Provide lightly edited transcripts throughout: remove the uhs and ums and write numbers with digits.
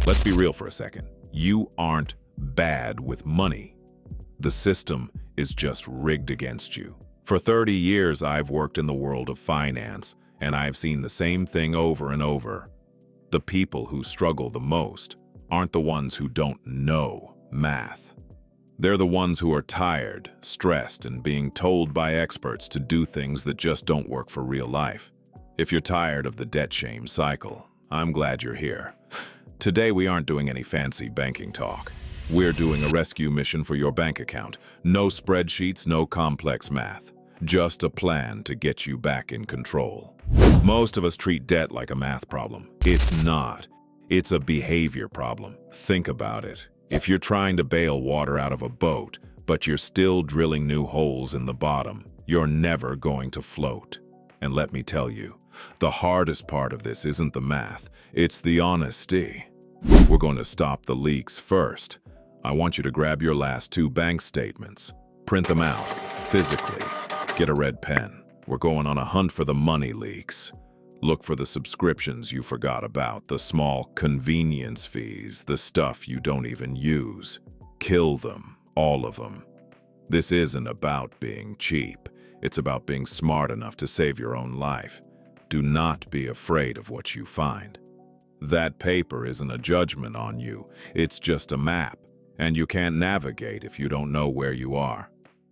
Let's be real for a second. You aren't bad with money. The system is just rigged against you. For 30 years, I've worked in the world of finance, and I've seen the same thing over and over. The people who struggle the most aren't the ones who don't know math. They're the ones who are tired, stressed, and being told by experts to do things that just don't work for real life. If you're tired of the debt shame cycle, I'm glad you're here. Today we aren't doing any fancy banking talk. We're doing a rescue mission for your bank account. No spreadsheets, no complex math. Just a plan to get you back in control. Most of us treat debt like a math problem. It's not. It's a behavior problem. Think about it. If you're trying to bail water out of a boat, but you're still drilling new holes in the bottom, you're never going to float. And let me tell you, the hardest part of this isn't the math, it's the honesty. We're going to stop the leaks first. I want you to grab your last 2 bank statements, print them out, physically, get a red pen. We're going on a hunt for the money leaks. Look for the subscriptions you forgot about, the small convenience fees, the stuff you don't even use. Kill them, all of them. This isn't about being cheap. It's about being smart enough to save your own life. Do not be afraid of what you find. That paper isn't a judgment on you. It's just a map, and you can't navigate if you don't know where you are.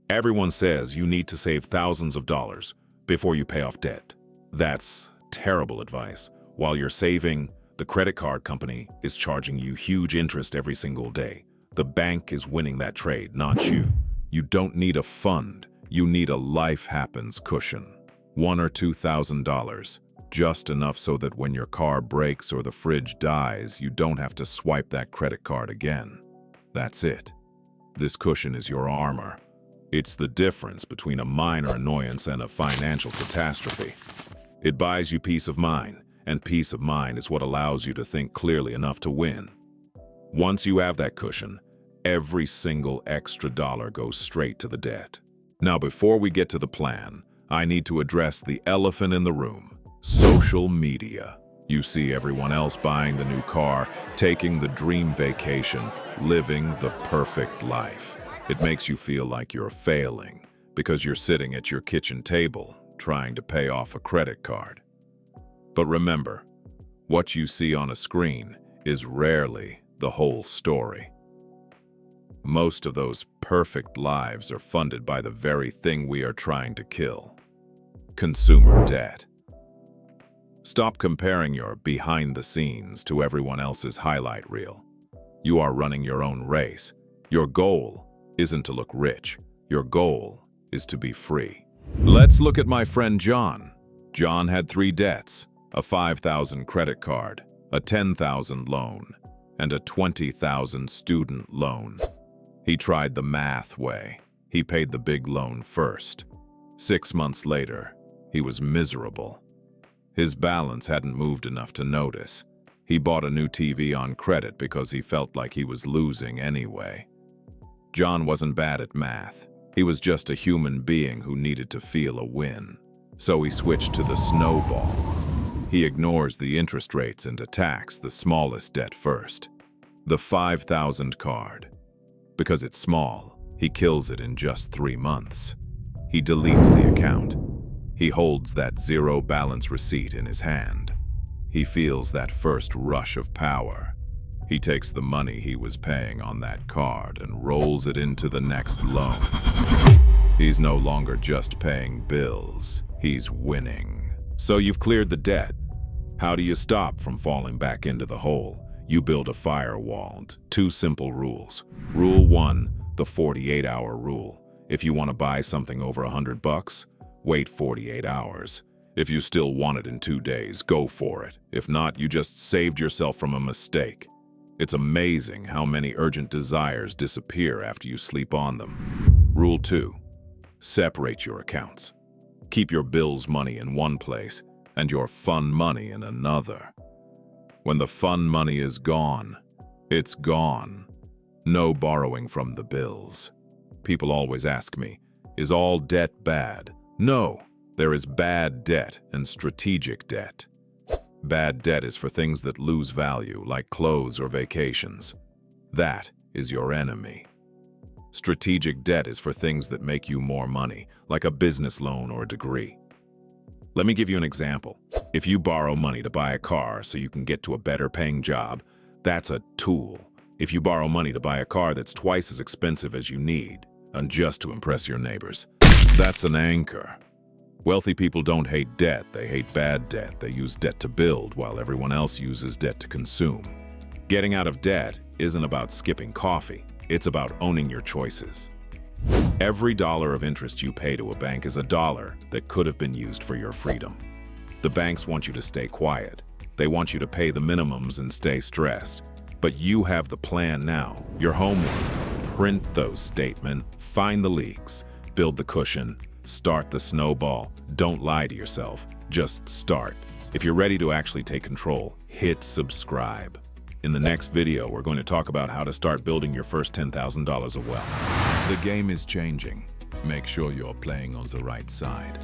Everyone says you need to save thousands of dollars before you pay off debt. That's terrible advice. While you're saving, the credit card company is charging you huge interest every single day. The bank is winning that trade, not you. You don't need a fund. You need a life happens cushion. $1,000 or $2,000. Just enough so that when your car breaks or the fridge dies, you don't have to swipe that credit card again. That's it. This cushion is your armor. It's the difference between a minor annoyance and a financial catastrophe. It buys you peace of mind, and peace of mind is what allows you to think clearly enough to win. Once you have that cushion, every single extra dollar goes straight to the debt. Now, before we get to the plan, I need to address the elephant in the room: social media. You see everyone else buying the new car, taking the dream vacation, living the perfect life. It makes you feel like you're failing because you're sitting at your kitchen table trying to pay off a credit card. But remember, what you see on a screen is rarely the whole story. Most of those perfect lives are funded by the very thing we are trying to kill: consumer debt. Stop comparing your behind the scenes to everyone else's highlight reel. You are running your own race. Your goal isn't to look rich. Your goal is to be free. Let's look at my friend John. John had 3 debts: a $5,000 credit card, a $10,000 loan, and a $20,000 student loan. He tried the math way. He paid the big loan first. 6 months later, he was miserable. His balance hadn't moved enough to notice. He bought a new TV on credit because he felt like he was losing anyway. John wasn't bad at math. He was just a human being who needed to feel a win. So he switched to the Snowball. He ignores the interest rates and attacks the smallest debt first: the $5,000 card. Because it's small, he kills it in just 3 months. He deletes the account. He holds that zero balance receipt in his hand. He feels that first rush of power. He takes the money he was paying on that card and rolls it into the next loan. He's no longer just paying bills, he's winning. So you've cleared the debt. How do you stop from falling back into the hole? You build a firewall. 2 simple rules. Rule 1, the 48-hour rule. If you want to buy something over $100, wait 48 hours. If you still want it in 2 days, go for it. If not, you just saved yourself from a mistake. It's amazing how many urgent desires disappear after you sleep on them. Rule 2, separate your accounts. Keep your bills money in one place and your fun money in another. When the fun money is gone, it's gone. No borrowing from the bills. People always ask me, is all debt bad? No, there is bad debt and strategic debt. Bad debt is for things that lose value, like clothes or vacations. That is your enemy. Strategic debt is for things that make you more money, like a business loan or a degree. Let me give you an example. If you borrow money to buy a car so you can get to a better paying job, that's a tool. If you borrow money to buy a car that's twice as expensive as you need, and just to impress your neighbors, that's an anchor. Wealthy people don't hate debt, they hate bad debt. They use debt to build while everyone else uses debt to consume. Getting out of debt isn't about skipping coffee, it's about owning your choices. Every dollar of interest you pay to a bank is a dollar that could have been used for your freedom. The banks want you to stay quiet. They want you to pay the minimums and stay stressed. But you have the plan now. Your homework: print those statements, find the leaks, build the cushion, start the snowball. Don't lie to yourself, just start. If you're ready to actually take control, hit subscribe. In the next video, we're going to talk about how to start building your first $10,000 of wealth. The game is changing. Make sure you're playing on the right side.